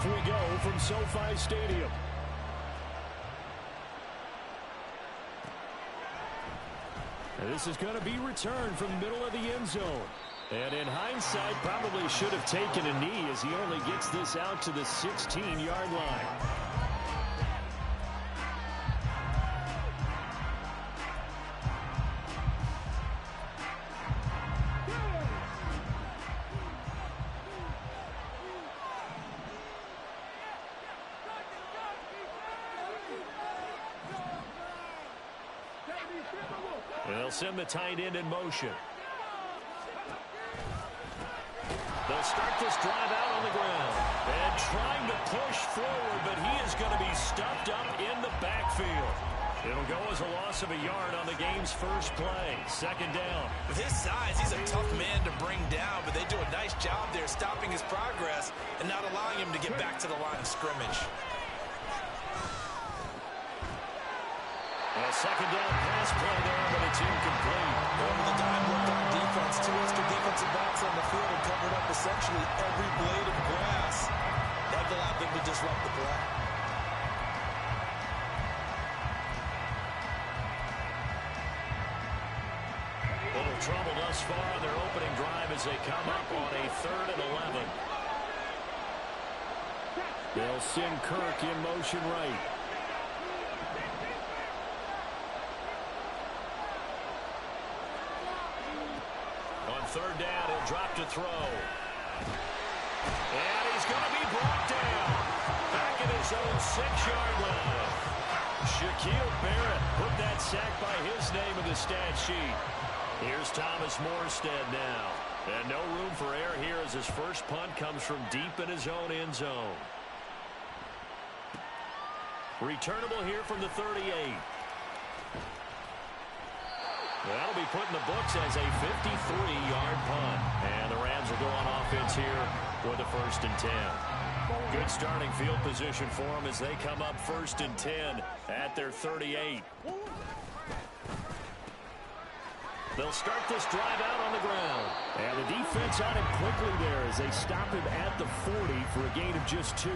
Off we go from SoFi Stadium. And this is going to be returned from the middle of the end zone. And in hindsight, probably should have taken a knee as he only gets this out to the 16-yard line. They'll send the tight end in motion. They'll start this drive out on the ground. And trying to push forward, but he is going to be stuffed up in the backfield. It'll go as a loss of a yard on the game's first play. Second down. With his size, he's a tough man to bring down, but they do a nice job there stopping his progress and not allowing him to get back to the line of scrimmage. A second down pass play there, but it's incomplete. Over the dime work on defense. Two extra defensive backs on the field and covered up essentially every blade of grass. That allowed them to disrupt the play. Little trouble thus far on their opening drive as they come up on a 3rd and 11. They'll send Kirk in motion right. Third down, he'll drop to throw. And he's going to be brought down. Back at his own 6-yard line. Shaquille Barrett put that sack by his name in the stat sheet. Here's Thomas Morstead now. And no room for error here as his first punt comes from deep in his own end zone. Returnable here from the 38. That'll be put in the books as a 53-yard punt. And the Rams will go on offense here with a 1st and 10. Good starting field position for them as they come up 1st and 10 at their 38. They'll start this drive out on the ground. And the defense on him quickly there as they stop him at the 40 for a gain of just 2.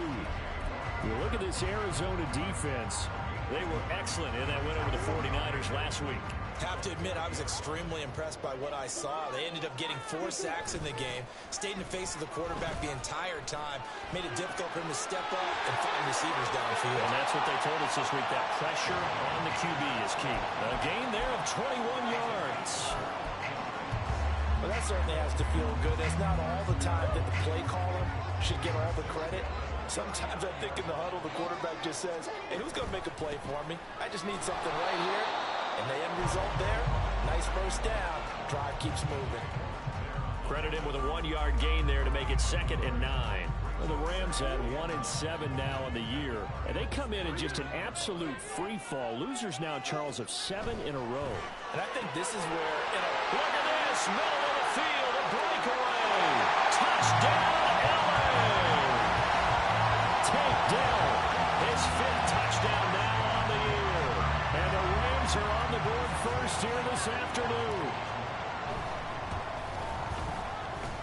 You look at this Arizona defense. They were excellent in that win over the 49ers last week. Have to admit, I was extremely impressed by what I saw. They ended up getting 4 sacks in the game, stayed in the face of the quarterback the entire time, made it difficult for him to step up and find receivers downfield. And that's what they told us this week, that pressure on the QB is key. A gain there of 21 yards. Well, that certainly has to feel good. It's not all the time that the play caller should get all the credit. Sometimes I think in the huddle, the quarterback just says, hey, who's going to make a play for me? I just need something right here. And the end result there, nice first down. Drive keeps moving. Credit him with a 1-yard gain there to make it 2nd and 9. Well, the Rams had 1 and 7 now in the year. And they come in just an absolute free fall. Losers now, Charles, of 7 in a row. And I think this is where, look at this, middle of the field, a breakaway. Touchdown, LA. Tank Dell, his 5th touchdown now on the year. And the Rams are on the board first here this afternoon.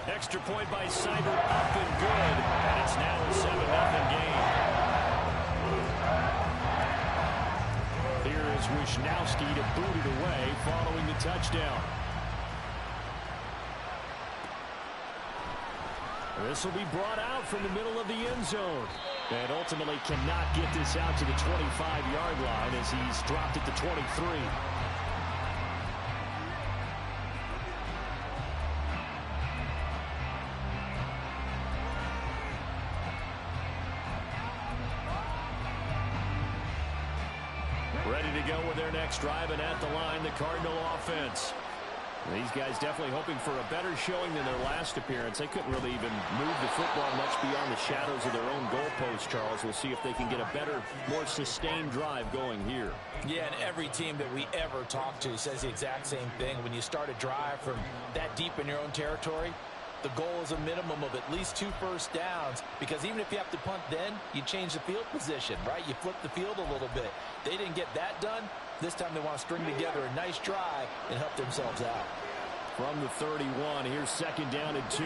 Extra point by Seibert up and good. And it's now a 7-0 game. Here is Wisnowski to boot it away following the touchdown. This will be brought out from the middle of the end zone. And ultimately cannot get this out to the 25-yard line as he's dropped at the 23. Ready to go with their next drive, and at the line, the Cardinal offense. These guys definitely hoping for a better showing than their last appearance. They couldn't really even move the football much beyond the shadows of their own goalpost, Charles. We'll see if they can get a better, more sustained drive going here. Yeah, and every team that we ever talk to says the exact same thing. When you start a drive from that deep in your own territory, the goal is a minimum of at least 2 first downs, because even if you have to punt then, you change the field position, right? You flip the field a little bit. They didn't get that done. This time they want to string together a nice drive and help themselves out. From the 31, here's 2nd down and 2.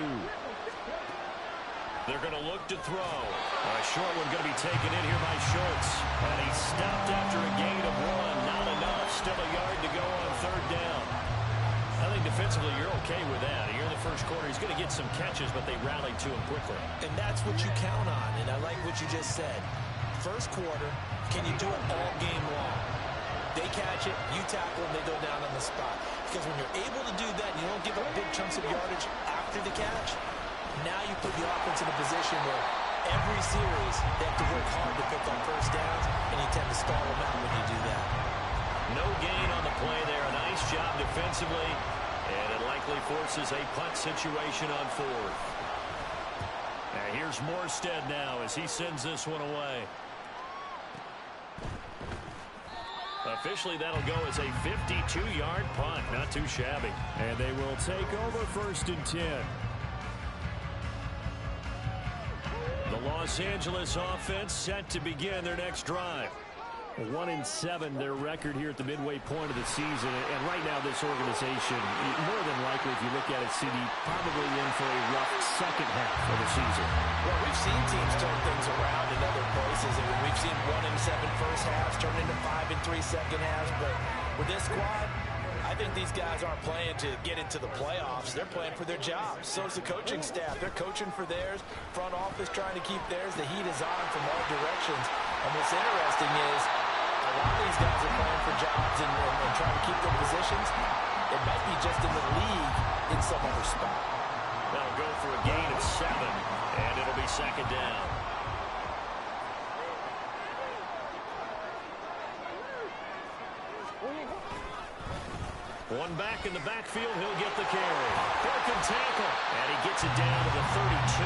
They're going to look to throw. A short one going to be taken in here by Schultz. And he stopped after a gain of 1. Not enough. Still a yard to go on third down. I think defensively you're okay with that. Here in the first quarter, he's going to get some catches, but they rallied to him quickly. And that's what you count on, and I like what you just said. First quarter, can you do it all game long? They catch it, you tackle them, they go down on the spot. Because when you're able to do that, you don't give up big chunks of yardage after the catch, now you put the offense in a position where every series they have to work hard to pick up first downs, and you tend to stall them out when you do that. No gain on the play there. A nice job defensively, and it likely forces a punt situation on fourth. Now here's Morstead now as he sends this one away. Officially, that'll go as a 52-yard punt. Not too shabby. And they will take over 1st and 10. The Los Angeles offense set to begin their next drive. 1-7 their record here at the midway point of the season. And right now this organization, more than likely if you look at it, CD, probably in for a rough second half of the season. Well, we've seen teams turn things around in other places. I mean, we've seen 1-7 first halves turn into 5-3 second halves. But with this squad, I think these guys aren't playing to get into the playoffs. They're playing for their jobs. So is the coaching staff. They're coaching for theirs. Front office trying to keep theirs. The heat is on from all directions. And what's interesting is a lot of these guys are playing for jobs and trying to keep their positions. It might be just in the league in some other spot. That'll go for a gain of 7, and it'll be second down. One back in the backfield, he'll get the carry. Broken tackle, and he gets it down to the 32.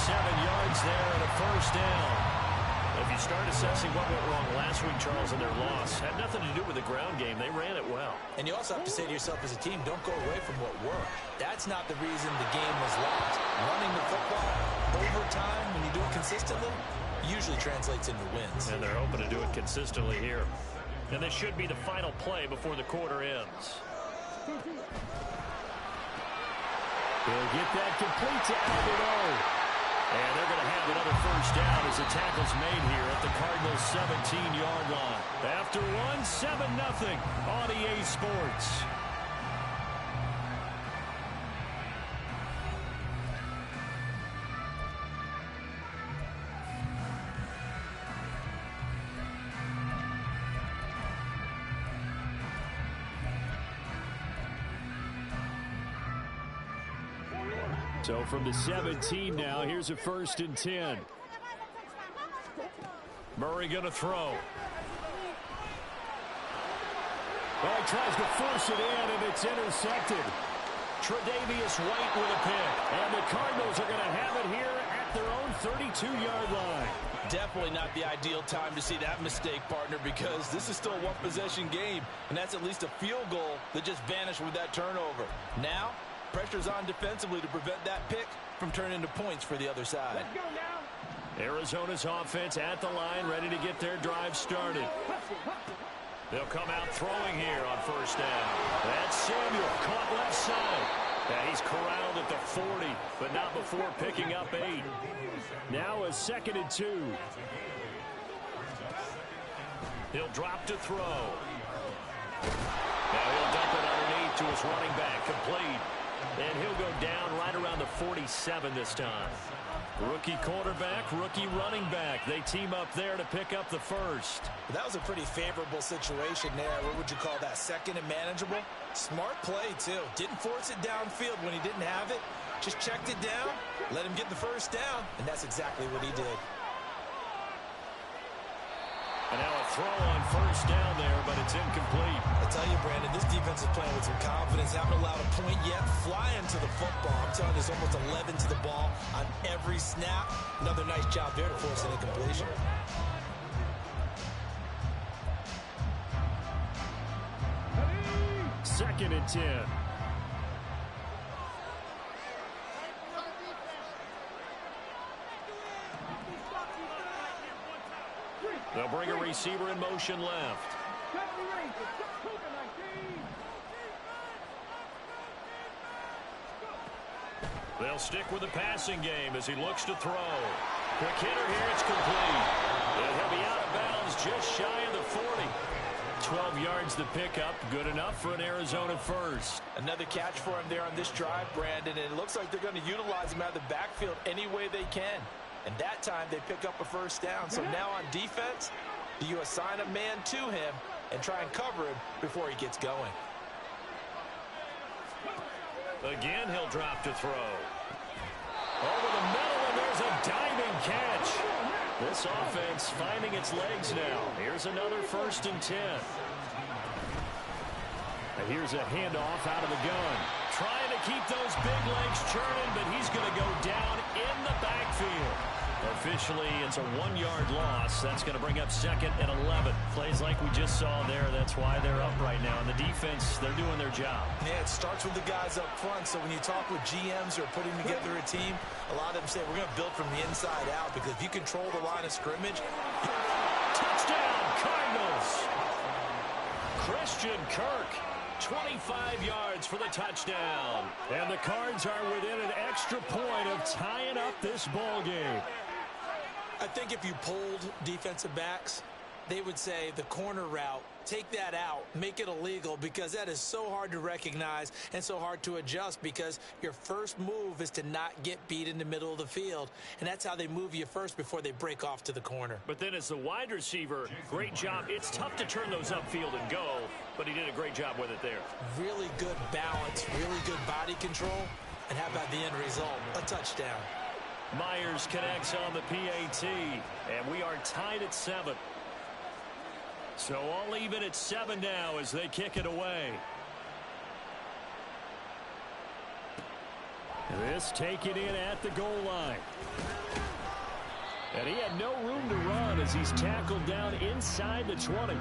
7 yards there and a first down. If you start assessing what went wrong last week, Charles, in their loss, had nothing to do with the ground game. They ran it well. And you also have to say to yourself as a team, don't go away from what worked. That's not the reason the game was lost. Running the football over time, when you do it consistently, usually translates into wins. And they're hoping to do it consistently here. And this should be the final play before the quarter ends. He'll get that complete to Alberto. And they're going to have another first down as the tackle's made here at the Cardinals' 17-yard line. After 7-0 on EA Sports. So from the 17 now, here's a 1st and 10. Murray going to throw. Well, he tries to force it in, and it's intercepted. Tre'Davious White with a pick. And the Cardinals are going to have it here at their own 32-yard line. Definitely not the ideal time to see that mistake, partner, because this is still a one-possession game, and that's at least a field goal that just vanished with that turnover. Now, pressure's on defensively to prevent that pick from turning into points for the other side. Let's go now. Arizona's offense at the line, ready to get their drive started. They'll come out throwing here on first down. That's Samuel, caught left side. And he's corralled at the 40, but not before picking up 8. Now a 2nd and 2. He'll drop to throw. Now he'll dump it underneath to his running back, complete. And he'll go down right around the 47 this time. Rookie quarterback, rookie running back. They team up there to pick up the first. That was a pretty favorable situation there. What would you call that? 2nd and manageable? Smart play, too. Didn't force it downfield when he didn't have it. Just checked it down, let him get the first down, and that's exactly what he did. And now a throw on first down there, but it's incomplete. I tell you, Brandon, this defense is playing with some confidence. Haven't allowed a point yet. Flying to the football. I'm telling you, there's almost 11 to the ball on every snap. Another nice job there to force an incompletion. Second and 10. They'll bring a receiver in motion left. They'll stick with the passing game as he looks to throw. Quick hitter here, it's complete. And he'll be out of bounds just shy of the 40. 12 yards to pick up, good enough for an Arizona first. Another catch for him there on this drive, Brandon, and it looks like they're going to utilize him out of the backfield any way they can. And that time they pick up a first down. So now on defense, do you assign a man to him and try and cover him before he gets going? Again, he'll drop to throw. Over the middle, and there's a diving catch. This offense finding its legs now. Here's another 1st and 10. And here's a handoff out of the gun. Trying to keep those big legs churning, but he's going to go down in the backfield. Officially, it's a 1-yard loss. That's going to bring up 2nd and 11. Plays like we just saw there. That's why they're up right now. And the defense, they're doing their job. Yeah, it starts with the guys up front. So when you talk with GMs who are putting together a team, a lot of them say we're going to build from the inside out, because if you control the line of scrimmage. Touchdown, Cardinals. Christian Kirk. 25 yards for the touchdown. And the Cards are within an extra point of tying up this ball game. I think if you polled defensive backs, they would say the corner route, take that out, make it illegal, because that is so hard to recognize and so hard to adjust, because your first move is to not get beat in the middle of the field. And that's how they move you first before they break off to the corner. But then as the wide receiver, great job. It's tough to turn those upfield and go, but he did a great job with it there. Really good balance, really good body control. And how about the end result? A touchdown. Myers connects on the PAT, and we are tied at 7. So all even at 7 now as they kick it away. This taken in at the goal line. And he had no room to run as he's tackled down inside the 20.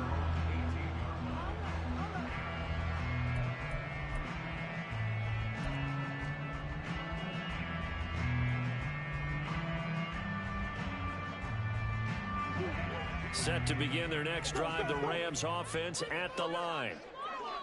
Set to begin their next drive, the Rams offense at the line.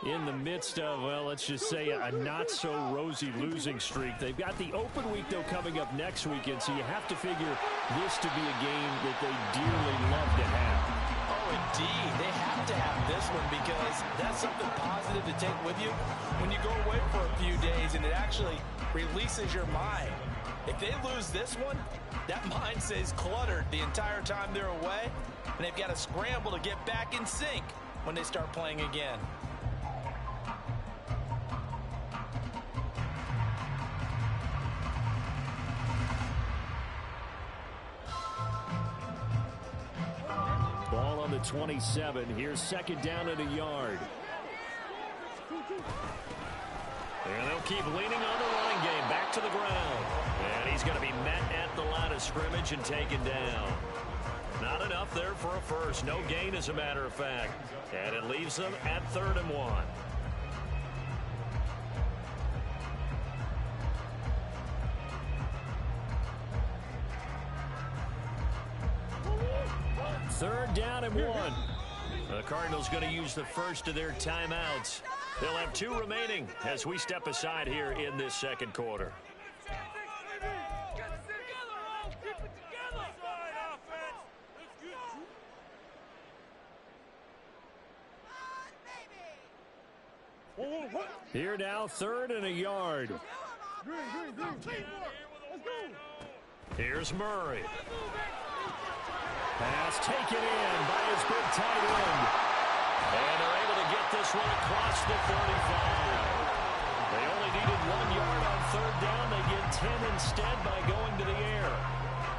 In the midst of, well, let's just say a not-so-rosy losing streak. They've got the open week, though, coming up next weekend, so you have to figure this to be a game that they dearly love to have. Oh, indeed. They have to have this one, because that's something positive to take with you when you go away for a few days, and it actually releases your mind. If they lose this one, that mind stays cluttered the entire time they're away, and they've got to scramble to get back in sync when they start playing again. Ball on the 27. Here's 2nd down and a yard. And they'll keep leaning on the running game. Back to the ground. And he's going to be met at the line of scrimmage and taken down. Not enough there for a first. No gain, as a matter of fact. And it leaves them at 3rd and 1. Third down and 1. The Cardinals going to use the first of their timeouts. They'll have 2 remaining as we step aside here in this 2nd quarter. Here now, 3rd and a yard. Here's Murray. Pass taken in by his big tight end. And they're able to get this one across the 35. They only needed 1 yard on 3rd down. They get 10 instead by going to the air.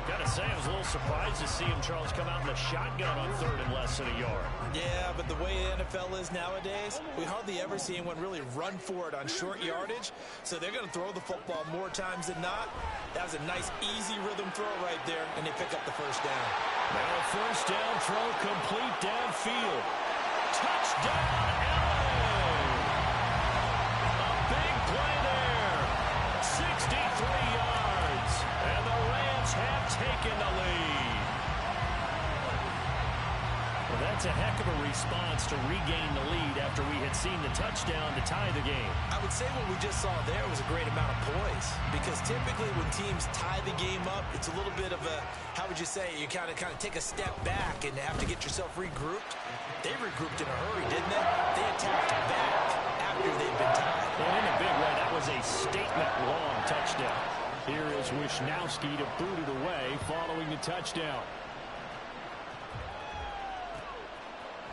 Got to say, I was a little surprised to see him, Charles, come out in the shotgun on 3rd and less than a yard. Yeah, but the way the NFL is nowadays, we hardly ever see anyone really run for it on short yardage. So they're going to throw the football more times than not. That was a nice, easy rhythm throw right there, and they pick up the first down. Now a first down throw complete downfield. Touchdown, Allen! A big play there. 63 yards. And the Rams have taken the lead. Well, that That's a heck of a response to regain the lead after we had seen the touchdown to tie the game. I would say what we just saw there was a great amount of poise, because typically when teams tie the game up, it's a little bit of a, how would you say, you kind of take a step back and have to get yourself regrouped. They regrouped in a hurry, didn't they? They attacked back after they'd been tied. And in a big way, that was a statement-long touchdown. Here is Wisnowski to boot it away following the touchdown.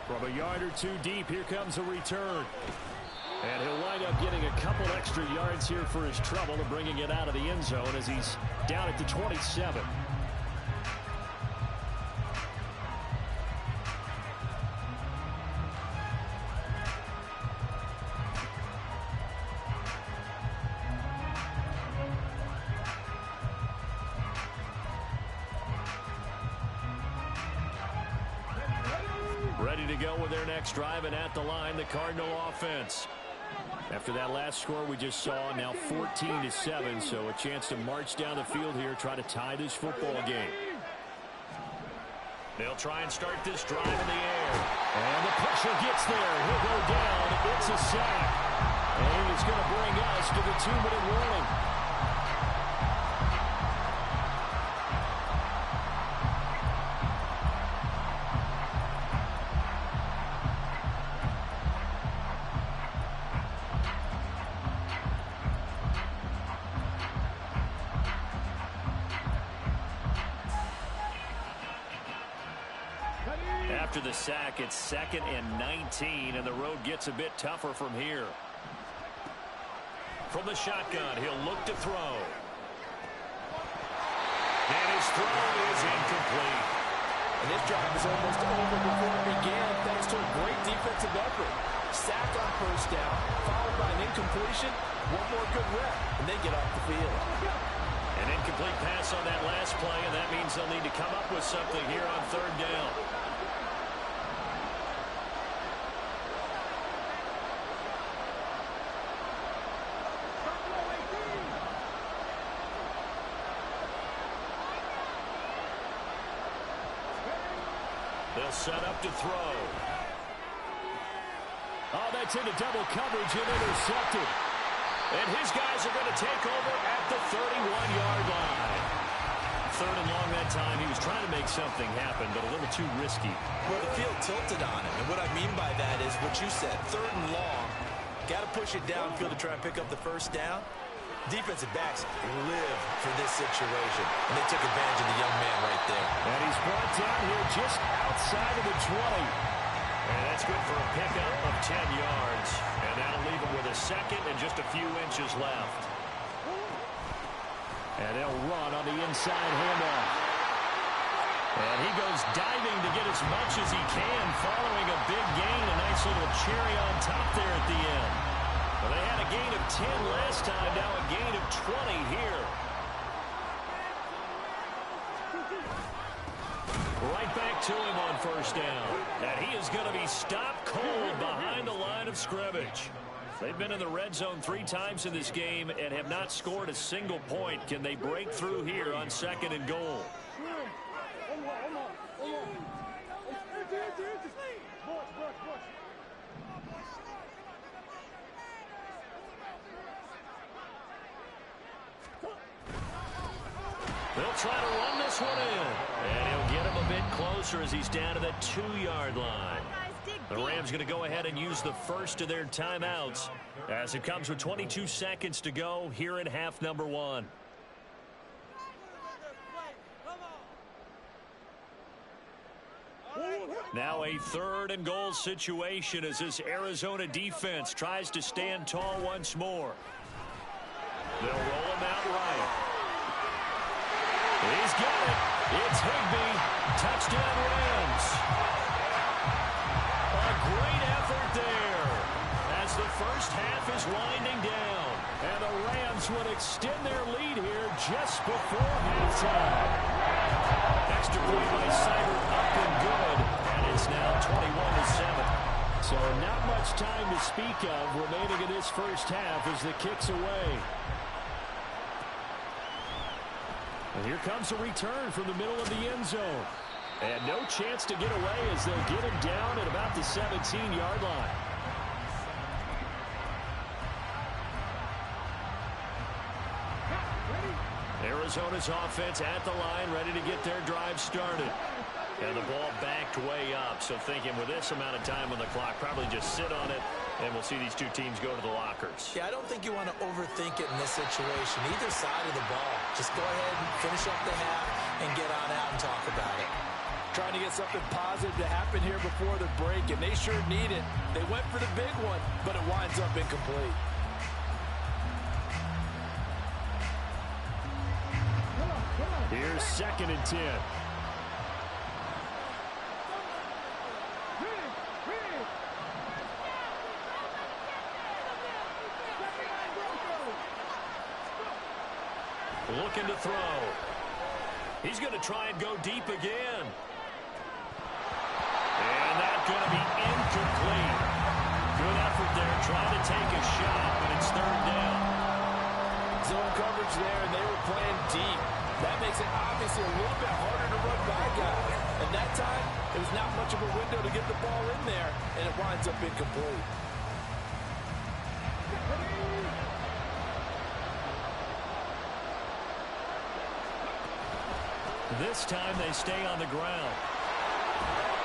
From a yard or two deep, here comes a return. And he'll wind up getting a couple extra yards here for his trouble and bringing it out of the end zone as he's down at the 27. Ready to go with their next drive, and at the line, the Cardinal offense. After that last score we just saw, now 14-7, so a chance to march down the field here, try to tie this football game. They'll try and start this drive in the air. And the pressure gets there. He'll go down. It's a sack. And it's going to bring us to the 2-minute warning. After the sack, it's 2nd and 19, and the road gets a bit tougher from here. From the shotgun, he'll look to throw. And his throw is incomplete. And this drive is almost over before it began, thanks to a great defensive effort. Sack on first down, followed by an incompletion. One more good rep, and they get off the field. An incomplete pass on that last play, and that means they'll need to come up with something here on 3rd down. They'll set up to throw. Oh, that's into double coverage and intercepted. And his guys are going to take over at the 31-yard line. 3rd and long that time. He was trying to make something happen, but a little too risky. Well, the field tilted on him, and what I mean by that is what you said, 3rd and long. Got to push it downfield to try and pick up the first down. Defensive backs live for this situation, and they took advantage of the young man right there. And he's brought down here just outside of the 20. And that's good for a pickup of 10 yards. And that'll leave him with a 2nd and just a few inches left. And they'll run on the inside handoff. And he goes diving to get as much as he can, following a big gain. A nice little cherry on top there at the end. Well, they had a gain of 10 last time, now a gain of 20 here. Right back to him on first down. And he is going to be stopped cold behind the line of scrimmage. They've been in the red zone 3 times in this game and have not scored a single point. Can they break through here on 2nd and goal? They'll try to run this one in. And he'll get him a bit closer as he's down to the 2-yard line. The Rams going to go ahead and use the first of their timeouts as it comes with 22 seconds to go here in half number 1. Now a 3rd and goal situation as this Arizona defense tries to stand tall once more. They'll roll him out right. He's got it. It's Higbee. Touchdown Rams. A great effort there as the first half is winding down. And the Rams would extend their lead here just before halftime. Extra point by Seibert up and good. And it's now 21-7. So not much time to speak of remaining in this first half as the kick's away. And here comes a return from the middle of the end zone. And no chance to get away as they'll get him down at about the 17-yard line. Arizona's offense at the line, ready to get their drive started. And the ball backed way up, so thinking with this amount of time on the clock, probably just sit on it, and we'll see these two teams go to the lockers. Yeah, I don't think you want to overthink it in this situation. Either side of the ball. Just go ahead and finish up the half and get on out and talk about it. Trying to get something positive to happen here before the break, and they sure need it. They went for the big one, but it winds up incomplete. Here's 2nd and 10. Looking to throw. He's going to try and go deep again. And that's going to be incomplete. Good effort there, trying to take a shot, but it's 3rd down. Zone coverage there, and they were playing deep. That makes it obviously a little bit harder to run by guys. And that time, it was not much of a window to get the ball in there, and it winds up incomplete. This time they stay on the ground.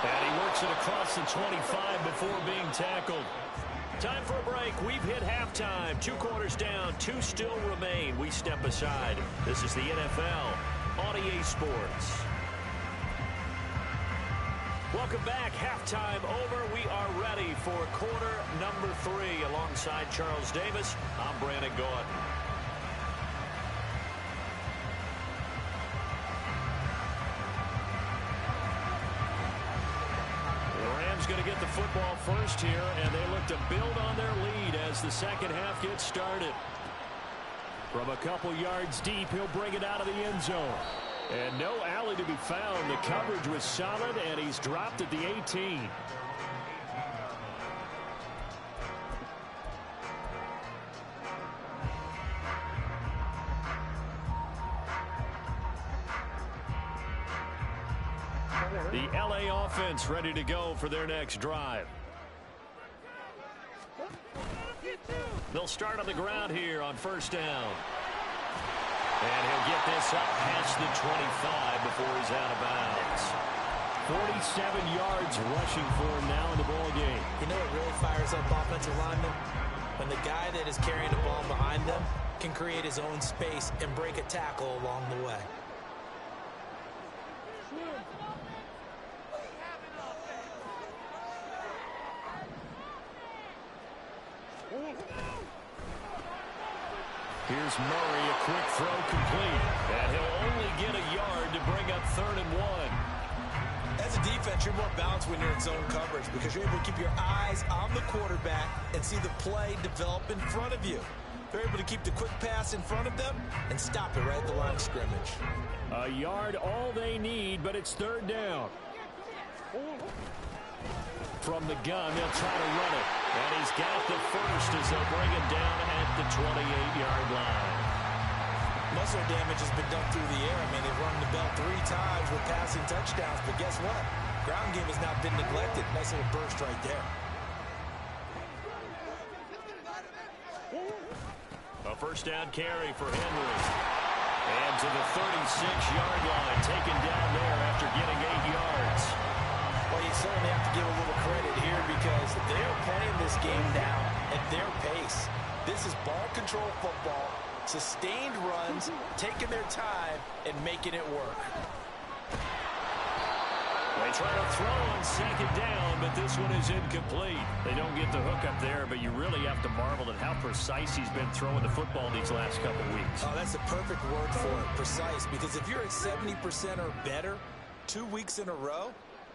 And he works it across the 25 before being tackled. Time for a break. We've hit halftime. 2 quarters down. 2 still remain. We step aside. This is the NFL on EA Sports. Welcome back. Halftime over. We are ready for quarter number 3. Alongside Charles Davis, I'm Brandon Gaudin. Going to get the football first here, and they look to build on their lead as the second half gets started. From a couple yards deep, he'll bring it out of the end zone. And no alley to be found. The coverage was solid, and he's dropped at the 18. The LA offense ready to go for their next drive. They'll start on the ground here on 1st down. And he'll get this up past the 25 before he's out of bounds. 47 yards rushing for him now in the ball game. You know what really fires up offensive linemen? When the guy that is carrying the ball behind them can create his own space and break a tackle along the way. Here's Murray, a quick throw complete. And he'll only get a yard to bring up 3rd and 1. As a defense, you're more balanced when you're in zone coverage because you're able to keep your eyes on the quarterback and see the play develop in front of you. They're able to keep the quick pass in front of them and stop it right at the line of scrimmage. A yard, all they need, but it's 3rd down. From the gun, they'll try to run it. And he's got the first as they'll bring him down at the 28-yard line. Most of their damage has been done through the air. I mean, they've run the bell 3 times with passing touchdowns, but guess what? Ground game has not been neglected. Nice little burst right there. A 1st down carry for Henry. And to the 36-yard line, taken down there after getting 8 yards. Well, you certainly have to give a little credit here because they're playing this game now at their pace. This is ball control football, sustained runs, taking their time, and making it work. They try to throw on 2nd down, but this one is incomplete. They don't get the hook up there, but you really have to marvel at how precise he's been throwing the football these last couple weeks. Oh, that's the perfect word for it, precise, because if you're at 70% or better 2 weeks in a row,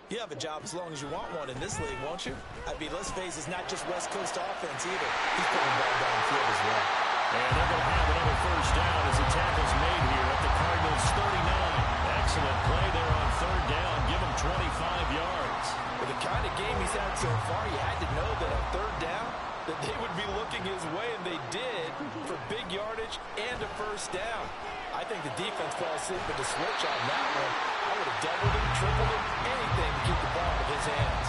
you have a job as long as you want one in this league, won't you? I mean, let's face it, it's not just West Coast offense either. He's putting the ball down the field as well. And they're going to have another 1st down as the tackle's made here at the Cardinals' 39. Excellent play there on 3rd down. Give him 25 yards. With the kind of game he's had so far, you had to know that on 3rd down, that they would be looking his way, and they did, for big yardage and a first down. I think the defense fell asleep with the switch on that one. I would have doubled him, tripled him, anything to keep the ball out of his hands.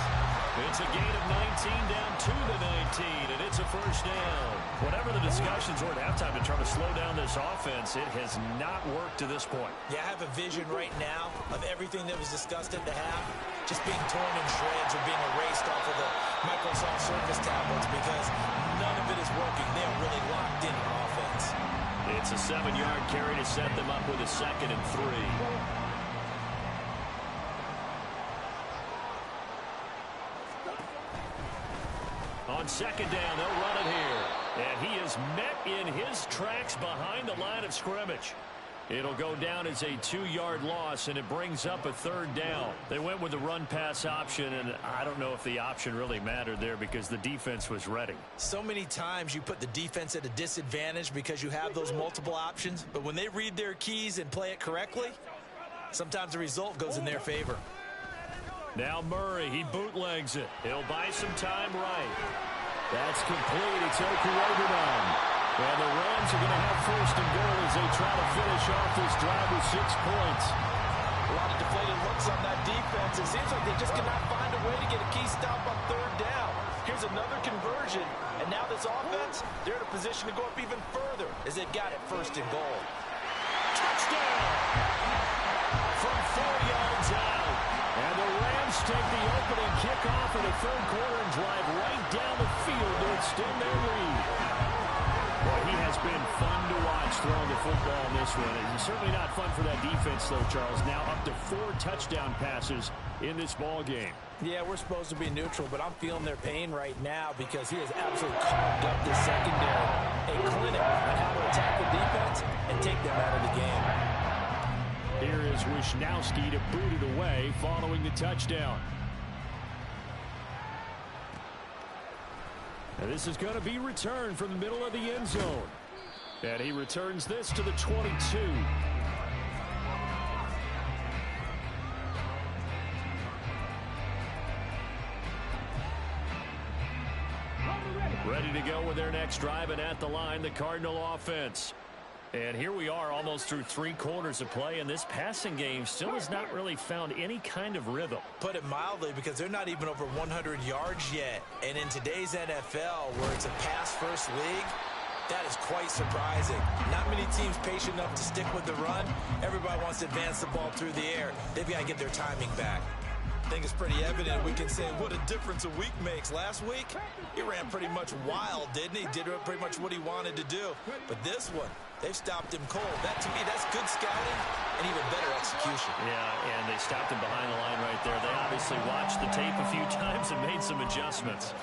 It's a gain of 19 down to the 19, and it's a first down. Whatever the discussions were at halftime to try to slow down this offense, it has not worked to this point. Yeah, I have a vision right now of everything that was discussed at the half just being torn in shreds or being erased off of the Microsoft Surface tablets because none of it is working. They are really locked in on offense. It's a 7-yard carry to set them up with a 2nd and 3. On 2nd down, they'll run it here. And he is met in his tracks behind the line of scrimmage. It'll go down as a 2-yard loss, and it brings up a 3rd down. They went with the run-pass option, and I don't know if the option really mattered there because the defense was ready. So many times you put the defense at a disadvantage because you have those multiple options, but when they read their keys and play it correctly, sometimes the result goes in their favor. Now Murray, he bootlegs it. He'll buy some time right. That's complete. It's Okuwogbunam. And the Rams are going to have 1st and goal as they try to finish off this drive with 6 points. A lot of deflated looks on that defense. It seems like they just cannot find a way to get a key stop on 3rd down. Here's another conversion. And now this offense, they're in a position to go up even further as they've got it 1st and goal. Touchdown! From 4 yards out. And the Rams take the opening kickoff of the 3rd quarter and drive right down the field to extend their lead. Well, he has been fun to watch throwing the football in this one. It's certainly not fun for that defense, though, Charles. Now up to 4 touchdown passes in this ball game. Yeah, we're supposed to be neutral, but I'm feeling their pain right now because he has absolutely carved up this secondary. A clinic on how to attack the defense and take them out of the game. Here is Wisnowski to boot it away following the touchdown. And this is going to be returned from the middle of the end zone. And he returns this to the 22. Ready to go with their next drive, and at the line, the Cardinal offense. And here we are almost through 3 quarters of play, and this passing game still has not really found any kind of rhythm. Put it mildly, because they're not even over 100 yards yet. And in today's NFL, where it's a pass-first league, that is quite surprising. Not many teams patient enough to stick with the run. Everybody wants to advance the ball through the air. They've got to get their timing back. I think it's pretty evident. We can say what a difference a week makes. Last week, he ran pretty much wild, didn't he? Did pretty much what he wanted to do. But this one, they've stopped him cold. That, to me, that's good scouting and even better execution. Yeah, and they stopped him behind the line right there. They obviously watched the tape a few times and made some adjustments.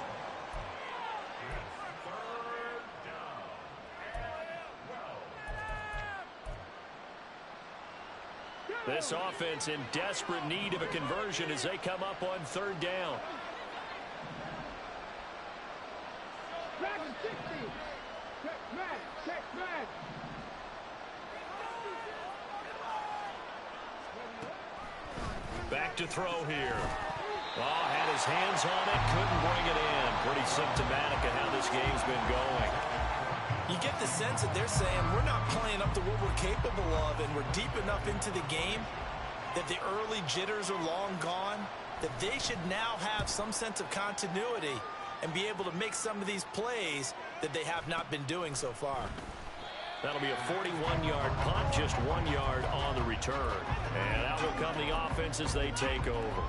This offense in desperate need of a conversion as they come up on 3rd down. Back to throw here. Oh, had his hands on it, couldn't bring it in. Pretty symptomatic of how this game's been going. You get the sense that they're saying we're not playing up to what we're capable of, and we're deep enough into the game that the early jitters are long gone, that they should now have some sense of continuity and be able to make some of these plays that they have not been doing so far. That'll be a 41-yard punt, just 1 yard on the return. And out will come the offense as they take over.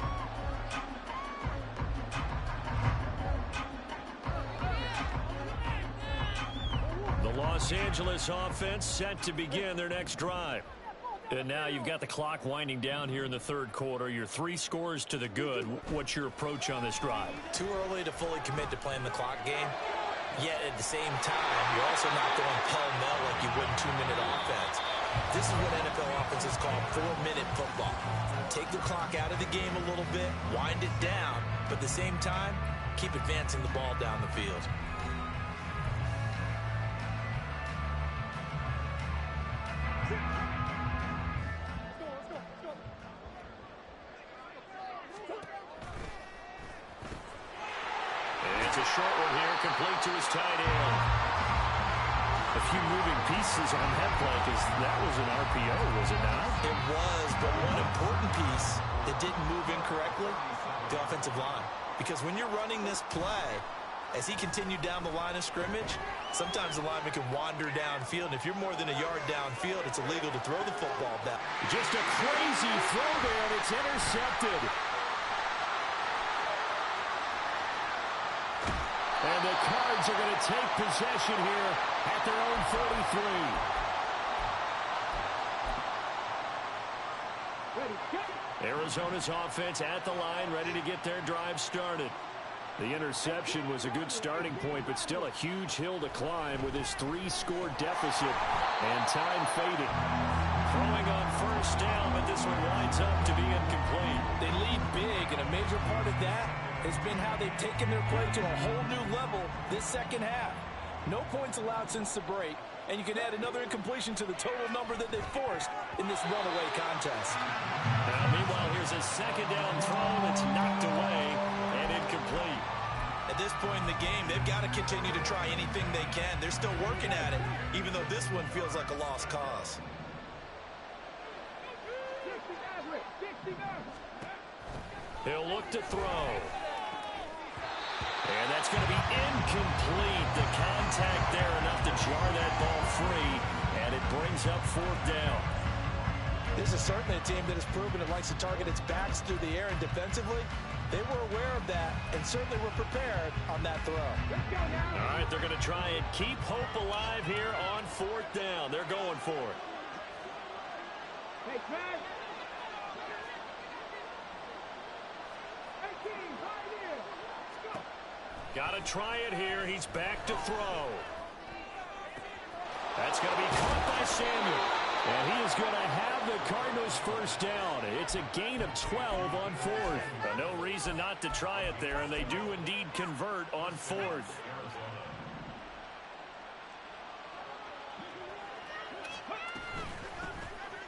The Los Angeles offense set to begin their next drive. And now you've got the clock winding down here in the 3rd quarter. Your 3 scores to the good. What's your approach on this drive? Too early to fully commit to playing the clock game. Yet at the same time, you're also not going pell-mell like you would in 2-minute offense. This is what NFL offenses call 4-minute football. Take the clock out of the game a little bit, wind it down, but at the same time, keep advancing the ball down the field. short one here, complete to his tight end. A few moving pieces on that play because that was an RPO, was it not? It was, but one important piece that didn't move incorrectly, the offensive line. Because when you're running this play, as he continued down the line of scrimmage, sometimes the lineman can wander downfield. And if you're more than a yard downfield, it's illegal to throw the football back. Just a crazy throw there, and it's intercepted. And the Cards are going to take possession here at their own 43. Arizona's offense at the line, ready to get their drive started. The interception was a good starting point, but still a huge hill to climb with his 3-score deficit. And time faded. Throwing on first down, but this one winds up to be incomplete. They lead big, and a major part of that has been how they've taken their play to a whole new level this second half. No points allowed since the break, and you can add another incompletion to the total number that they forced in this runaway contest. Now, meanwhile, here's a second down throw that's knocked away and incomplete. At this point in the game, they've got to continue to try anything they can. They're still working at it, even though this one feels like a lost cause. He'll look to throw. And that's going to be incomplete. The contact there enough to jar that ball free, and it brings up fourth down. This is certainly a team that has proven it likes to target its backs through the air, and defensively, they were aware of that and certainly were prepared on that throw. All right, they're going to try and keep hope alive here on fourth down. They're going for it. Got to try it here. He's back to throw. That's going to be caught by Samuel. And he is going to have the Cardinals first down. It's a gain of 12 on fourth. No reason not to try it there, and they do indeed convert on fourth.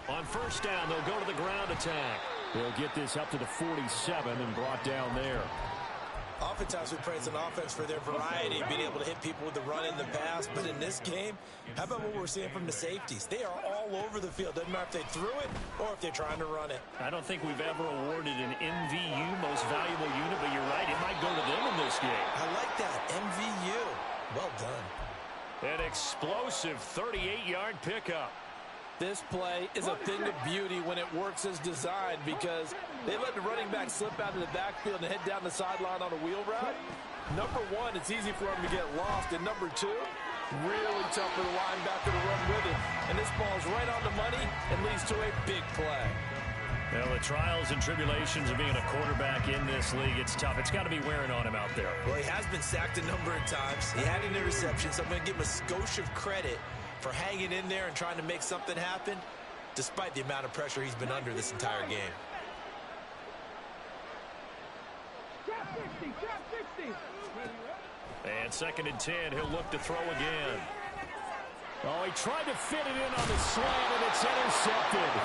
On first down, they'll go to the ground attack. They'll get this up to the 47 and brought down there. Oftentimes we praise an offense for their variety, being able to hit people with the run in the pass. But in this game, how about what we're seeing from the safeties? They are all over the field. Doesn't matter if they threw it or if they're trying to run it. I don't think we've ever awarded an MVU, most valuable unit, but you're right. It might go to them in this game. I like that. MVU. Well done. An explosive 38-yard pickup. This play is a thing of beauty when it works as designed because they let the running back slip out of the backfield and head down the sideline on a wheel route. Number one, it's easy for him to get lost. And number two, really tough for the linebacker to run with it. And this ball's right on the money and leads to a big play. Well, the trials and tribulations of being a quarterback in this league, it's tough. It's got to be wearing on him out there. Well, he has been sacked a number of times. He had an interception, so I'm going to give him a skosh of credit for hanging in there and trying to make something happen, despite the amount of pressure he's been under this entire game. And 2nd and 10, he'll look to throw again. Oh, he tried to fit it in on the slant, and it's intercepted.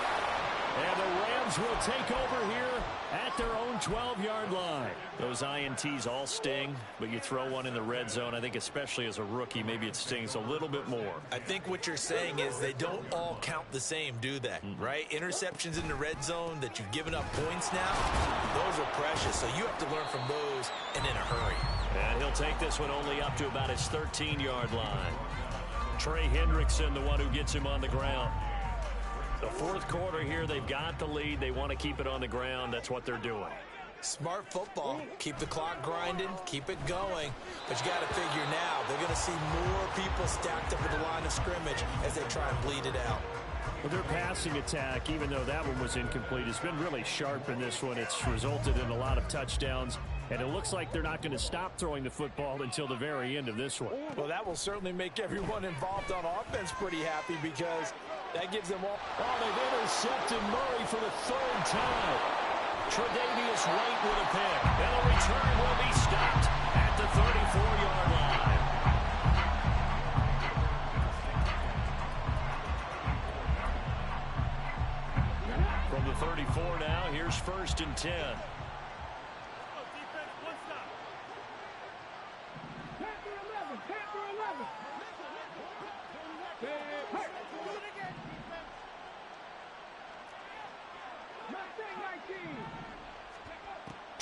And the Rams will take over here at their own 12-yard line. Those INTs all sting, but you throw one in the red zone, I think especially as a rookie, maybe it stings a little bit more. I think what you're saying is they don't all count the same, do they? Right? Interceptions in the red zone that you've given up points now, those are precious. So you have to learn from those and in a hurry. And he'll take this one only up to about his 13-yard line. Trey Hendrickson, the one who gets him on the ground. The fourth quarter here, they've got the lead. They want to keep it on the ground. That's what they're doing. Smart football. Keep the clock grinding. Keep it going. But you got to figure now, they're going to see more people stacked up at the line of scrimmage as they try and bleed it out. Well, their passing attack, even though that one was incomplete, has been really sharp in this one. It's resulted in a lot of touchdowns, and it looks like they're not going to stop throwing the football until the very end of this one. Well, that will certainly make everyone involved on offense pretty happy because that gives them all. Oh, they've intercepted Murray for the 3rd time. Tre'Davious White with a pick. And the return will be stopped at the 34-yard line. From the 34 now, here's 1st and 10.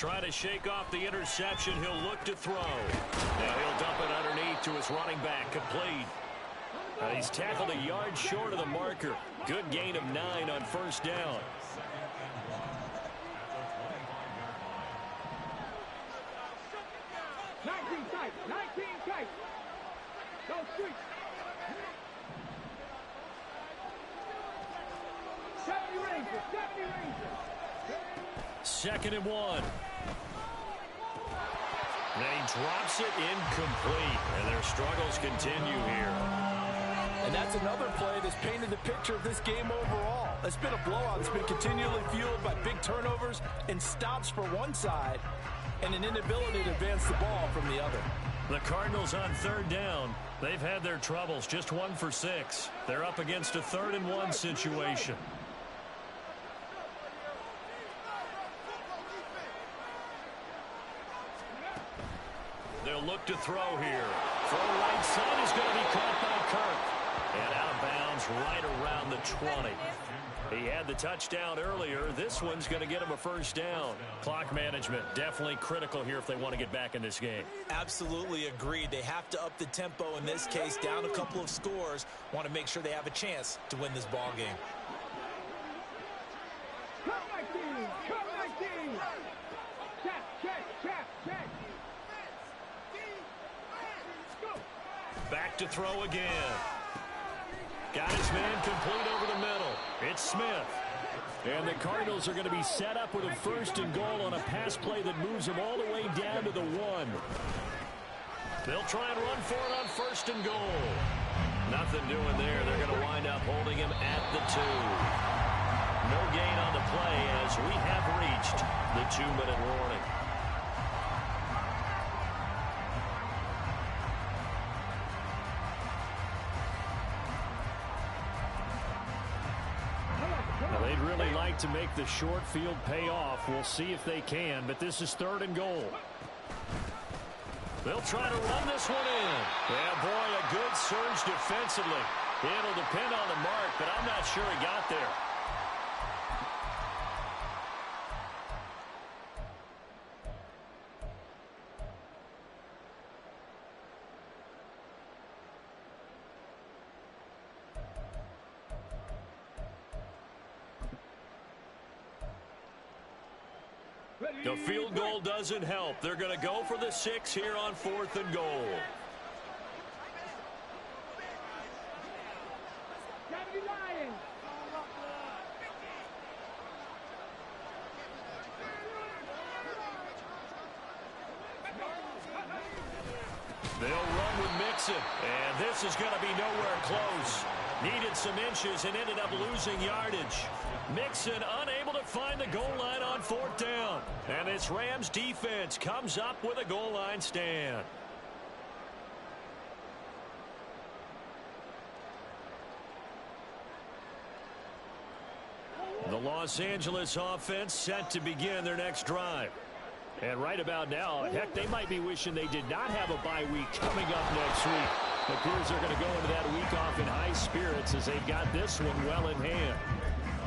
Try to shake off the interception. He'll look to throw. Now he'll dump it underneath to his running back. Complete. He's tackled a yard short of the marker. Good gain of 9 on first down. Second and 1. And he drops it incomplete. And their struggles continue here. And that's another play that's painted the picture of this game overall. It's been a blowout. It's been continually fueled by big turnovers and stops for one side and an inability to advance the ball from the other. The Cardinals on third down. They've had their troubles. Just 1 for 6. They're up against a 3rd and 1 situation. They'll look to throw here. Throw right side is going to be caught by Kirk. And out of bounds right around the 20. He had the touchdown earlier. This one's going to get him a first down. Clock management definitely critical here if they want to get back in this game. Absolutely agreed. They have to up the tempo in this case. Down a couple of scores. Want to make sure they have a chance to win this ball game. Back to throw again. Got his man complete over the middle. It's Smith. And the Cardinals are going to be set up with a 1st and goal on a pass play that moves them all the way down to the 1. They'll try and run for it on 1st and goal. Nothing doing there. They're going to wind up holding him at the 2. No gain on the play as we have reached the 2-minute warning. They'd really like to make the short field pay off. We'll see if they can, but this is 3rd and goal. They'll try to run this one in. Yeah, boy, a good surge defensively. It'll depend on the mark, but I'm not sure he got there. The field goal doesn't help. They're going to go for the 6 here on 4th and goal. They'll run with Mixon, and this is going to be nowhere close. Needed some inches and ended up losing yardage. Mixon unable to find the goal line on 4th down. And this Rams defense comes up with a goal line stand. The Los Angeles offense set to begin their next drive. And right about now, heck, they might be wishing they did not have a bye week coming up next week. It appears they're going to go into that week off in high spirits as they've got this one well in hand.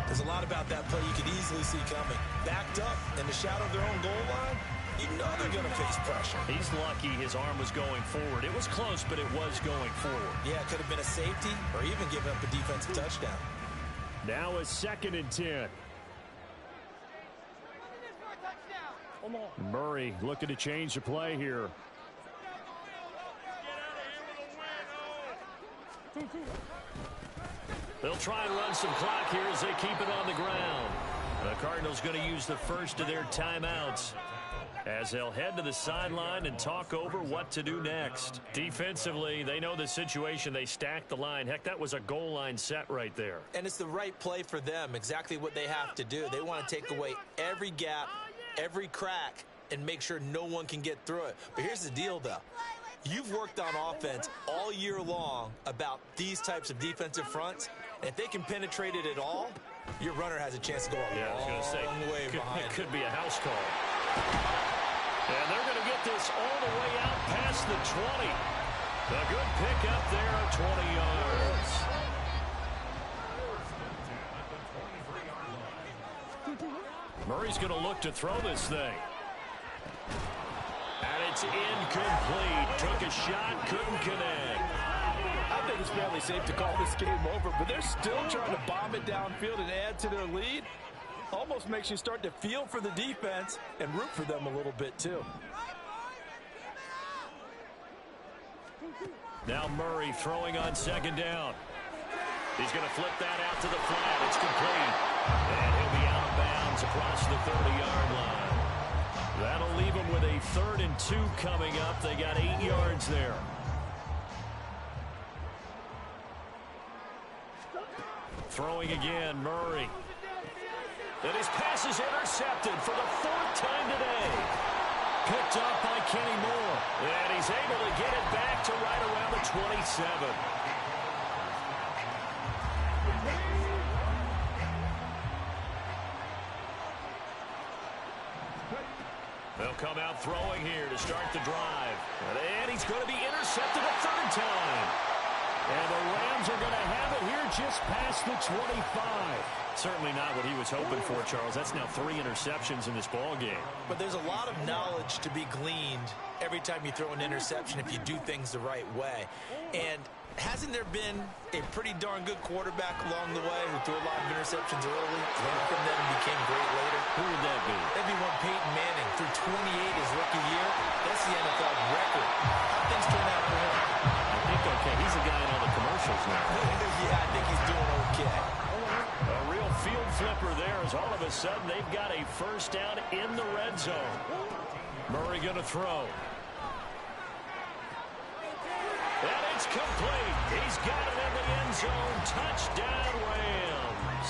There's a lot about that play you could easily see coming. Backed up in the shadow of their own goal line, you know they're going to face pressure. He's lucky his arm was going forward. It was close, but it was going forward. Yeah, it could have been a safety or even giving up a defensive touchdown. Now a 2nd and 10. Murray looking to change the play here. They'll try and run some clock here as they keep it on the ground. The Cardinals going to use the first of their timeouts as they'll head to the sideline and talk over what to do next. Defensively, they know the situation. They stack the line. Heck, that was a goal line set right there. And it's the right play for them, exactly what they have to do. They want to take away every gap, every crack, and make sure no one can get through it. But here's the deal, though. You've worked on offense all year long about these types of defensive fronts. And if they can penetrate it at all, your runner has a chance to go a long way behind. It could be a house call. And they're going to get this all the way out past the 20. A good pick up there at 20 yards. Murray's going to look to throw this thing. And it's incomplete. Took a shot, couldn't connect. I think it's fairly safe to call this game over, but they're still trying to bomb it downfield and add to their lead. Almost makes you start to feel for the defense and root for them a little bit too. Now Murray throwing on second down. He's going to flip that out to the flat. It's complete. And he'll be out of bounds across the 30-yard line. That'll leave him with a 3rd and 2 coming up. They got 8 yards there. Throwing again, Murray. And his pass is intercepted for the 4th time today. Picked up by Kenny Moore. And he's able to get it back to right around the 27. They'll come out throwing here to start the drive. And he's going to be intercepted a 3rd time. And the Rams are going to have it here just past the 25. Certainly not what he was hoping for, Charles. That's now 3 interceptions in this ball game. But there's a lot of knowledge to be gleaned every time you throw an interception if you do things the right way. And hasn't there been a pretty darn good quarterback along the way who threw a lot of interceptions early, learned from them, and became great later? Who would that be? That'd be one Peyton Manning. Threw 28 his rookie year. That's the NFL record. How things turn out for him? I think okay. He's a guy in all the commercials now. Yeah, I think he's doing okay. A real field flipper there as all of a sudden they've got a 1st down in the red zone. Murray going to throw. And it's complete. He's got it in the end zone. Touchdown, Rams.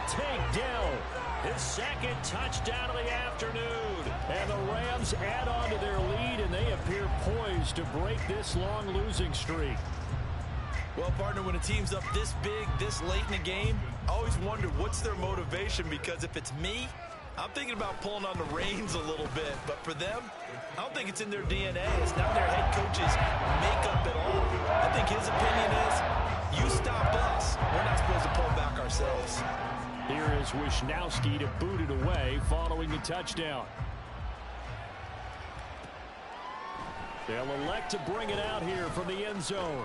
Take down his 2nd touchdown of the afternoon. And the Rams add on to their lead, and they appear poised to break this long losing streak. Well, partner, when a team's up this big, this late in the game, I always wonder what's their motivation, because if it's me, I'm thinking about pulling on the reins a little bit. But for them, I don't think it's in their DNA. It's not their head coach's makeup at all. I think his opinion is, you stop us. We're not supposed to pull back ourselves. Here is Wisnowski to boot it away following the touchdown. They'll elect to bring it out here from the end zone.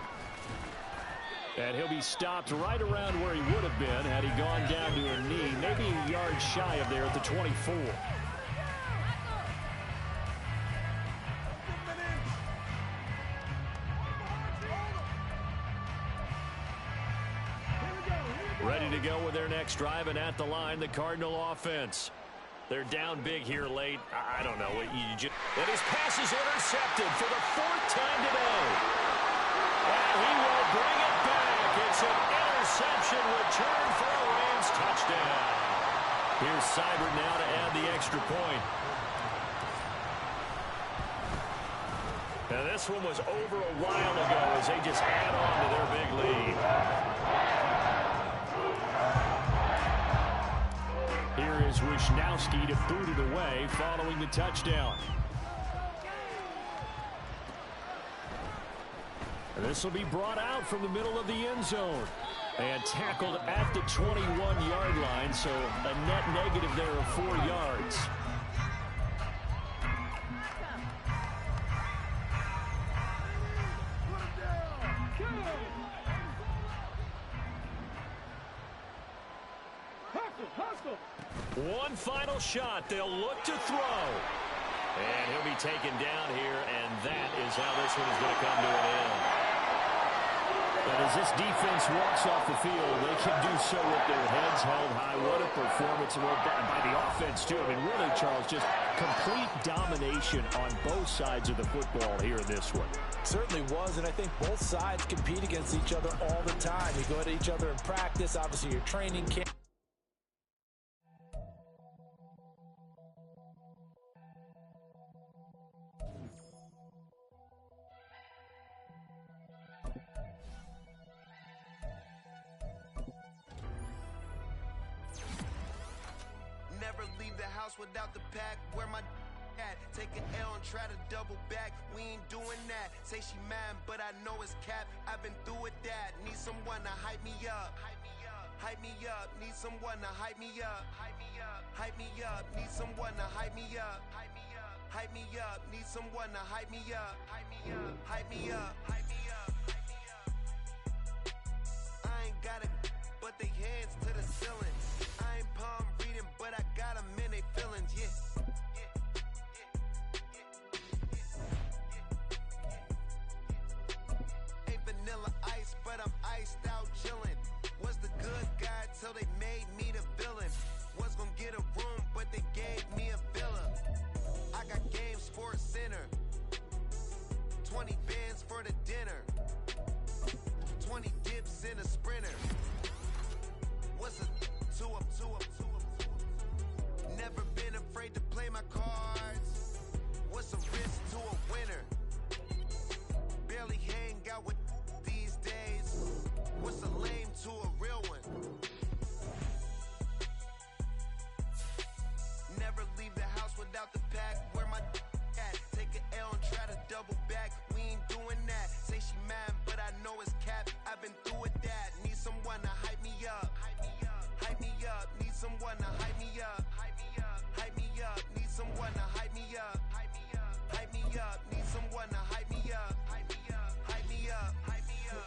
And he'll be stopped right around where he would have been had he gone down to a knee, maybe a yard shy of there at the 24. Ready to go with their next drive, and at the line, the Cardinal offense. They're down big here late. I don't know. And his pass is intercepted for the 4th time today. And he will bring it back. It's an interception return for a Rams touchdown. Here's Seibert now to add the extra point. And this one was over a while ago as they just add on to their big lead. Here is Wisnowski to boot it away following the touchdown. And this will be brought out from the middle of the end zone and tackled at the 21-yard line, so a net negative there of 4 yards. One final shot. They'll look to throw. And he'll be taken down here, and that is how this one is going to come to an end. But as this defense walks off the field, they can do so with their heads held high. What a performance by the offense, too. I mean, really, Charles, just complete domination on both sides of the football here in this one. Certainly was, and I think both sides compete against each other all the time. You go at each other in practice, obviously your training camp. Never leave the house without the pack. Where my at? Take an L and try to double back. We ain't doing that. Say she mad, but I know it's cap. I've been through with that. Need someone to hype me up. Hype me up. Need someone to hype me up. Hype me up. Need someone to hype me up. hype me up. Need someone to hype me up. Hype me up. Hype me up. Hype me up. I ain't got it, but they hands to the ceiling. I ain't palm reading, but I got them in they feelings. Yeah. Vanilla ice, but I'm iced out chillin'. Was the good guy till they made me the villain. Was gonna get a room, but they gave me a villa. I got Game Sports Center, 20 bands for the dinner, 20 dips in a sprinter. What's a 2 up, 2 up, 2 up? Never been afraid to play my cards. What's a risk to a winner? Barely hang out with these days. What's a lame to a real one? Never leave the house without the pack. Where my at? Take an L and try to double back. We ain't doing that. Say she mad, but I know it's cap. I've been through with that. Need someone to hype me up. Hype me up. Hype me up. Need someone to hype me up. Hype me up. Hype me up. Need someone to hype me up. Hype me up. Hype me up. Need someone to hype me up. Hype me up. Hype me up. Hype me up.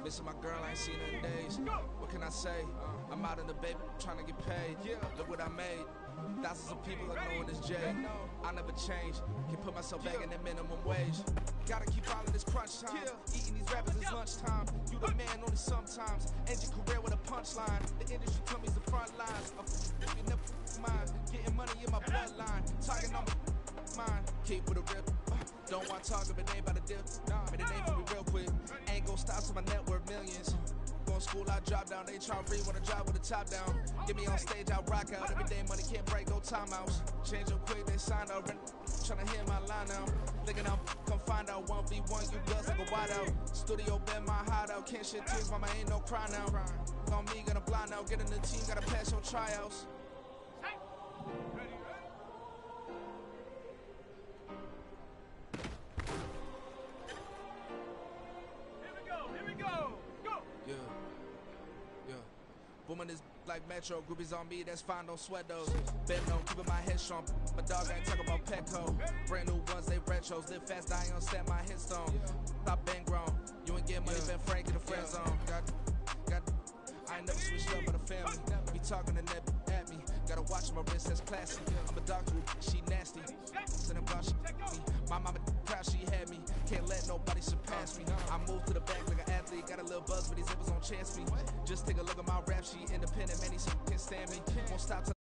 Missing my girl, I ain't seen her in days. What can I say? I'm out in the baby, trying to get paid. Look what I made. Thousands of people are knowing this J. I never change. Can put myself back in that minimum wage. Gotta keep following this crunch time. Eating these rappers is lunchtime. You the man only sometimes. End your career with a punchline. The industry told me it's the front lines. You never mind. Getting money in my bloodline. Talking on my mind. Keep with a rip. Don't want to talk if it ain't about a dip. Made a name for me real quick. Ain't gon' stop so my net worth millions. Going school, I drop down. They try to read when I drive with the top down. Get me on stage, I rock out. Every day money can't break, no timeouts. Change up quick, they sign up. Tryna hear my line now. Thinking I'm come find out 1v1, you guts like a wide out. Studio been my hideout. Can't shit tears, mama ain't no cry now. On me, gonna blind out. Get in the team, gotta pass your tryouts. Booming this like Metro, groupies on me, that's fine, don't sweat those. Been on, keeping my head strong. My dog ain't talking about Petco. Brand new ones, they retros. Live fast, I ain't on set my headstone. Stop been grown. You ain't get money, been frank in the friend zone. I ain't never switched up on the family. Be talking to that at me. Gotta watch my wrist, that's classy. I'm a doctor, she nasty. Send about she me. My mama proud she had me. Can't let nobody surpass me. I moved to the back like an athlete. Got a little buzz, but these zippers on chance me. Just take a look at my rap sheet. Independent, man, these can't stand me. Won't stop till